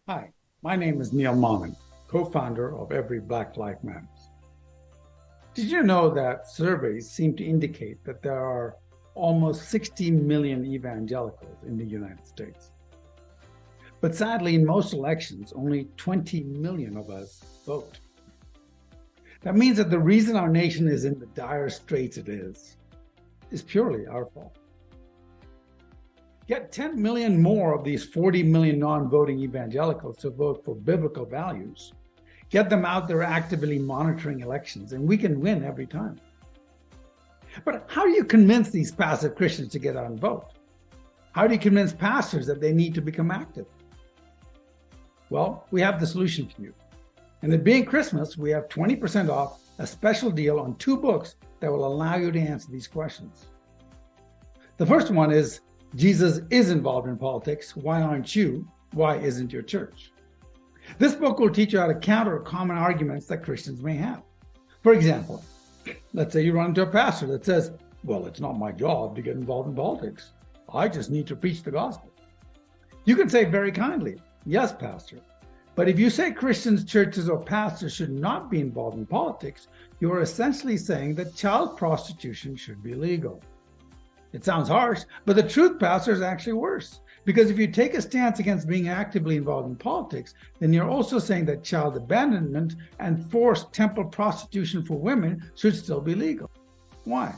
Hi, my name is Neil Momin, co-founder of Every Black Life Matters. Did you know that surveys seem to indicate that there are almost 60 million evangelicals in the United States? But sadly, in most elections, only 20 million of us vote. That means that the reason our nation is in the dire straits it is purely our fault. Get 10 million more of these 40 million non-voting evangelicals to vote for biblical values. Get them out there actively monitoring elections, and we can win every time. But how do you convince these passive Christians to get out and vote? How do you convince pastors that they need to become active? Well, we have the solution for you. And it being Christmas, we have 20% off a special deal on 2 books that will allow you to answer these questions. The first one is Jesus is involved in politics. Why aren't you? Why isn't your church? This book will teach you how to counter common arguments that Christians may have. For example, let's say you run into a pastor that says, well, it's not my job to get involved in politics. I just need to preach the gospel. You can say very kindly, yes, pastor. But if you say Christians, churches, or pastors should not be involved in politics, you are essentially saying that child prostitution should be legal. It sounds harsh, but the truth, pastor, is actually worse. Because if you take a stance against being actively involved in politics, then you're also saying that child abandonment and forced temple prostitution for women should still be legal. Why?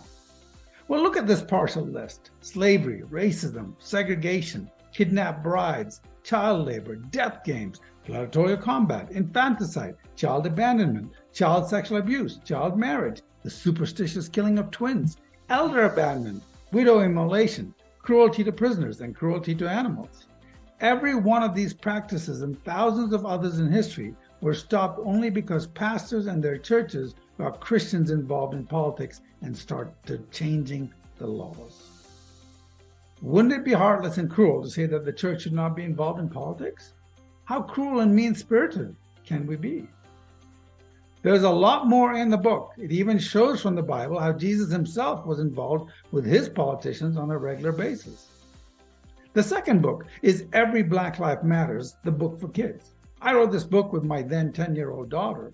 Well, look at this partial list. Slavery, racism, segregation, kidnapped brides, child labor, death games, gladiatorial combat, infanticide, child abandonment, child sexual abuse, child marriage, the superstitious killing of twins, elder abandonment, widow immolation, cruelty to prisoners, and cruelty to animals. Every one of these practices and thousands of others in history were stopped only because pastors and their churches got Christians involved in politics and started changing the laws. Wouldn't it be heartless and cruel to say that the church should not be involved in politics? How cruel and mean-spirited can we be? There's a lot more in the book. It even shows from the Bible how Jesus himself was involved with his politicians on a regular basis. The second book is Every Black Life Matters, the book for kids. I wrote this book with my then 10-year-old daughter,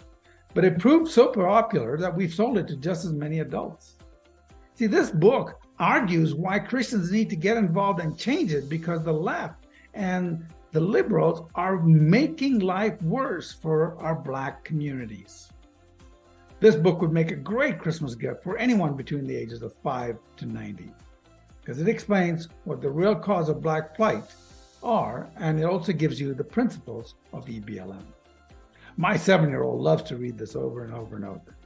but it proved so popular that we've sold it to just as many adults. See, this book argues why Christians need to get involved and change it because the left and the liberals are making life worse for our Black communities. This book would make a great Christmas gift for anyone between the ages of 5 to 90, because it explains what the real cause of Black plight are, and it also gives you the principles of EBLM. My 7-year-old loves to read this over and over and over.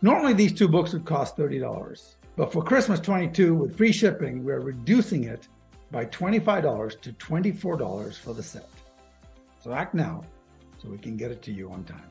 Normally, these 2 books would cost $30, but for Christmas 22 with free shipping, we're reducing it by $25 to $24 for the set. So act now so we can get it to you on time.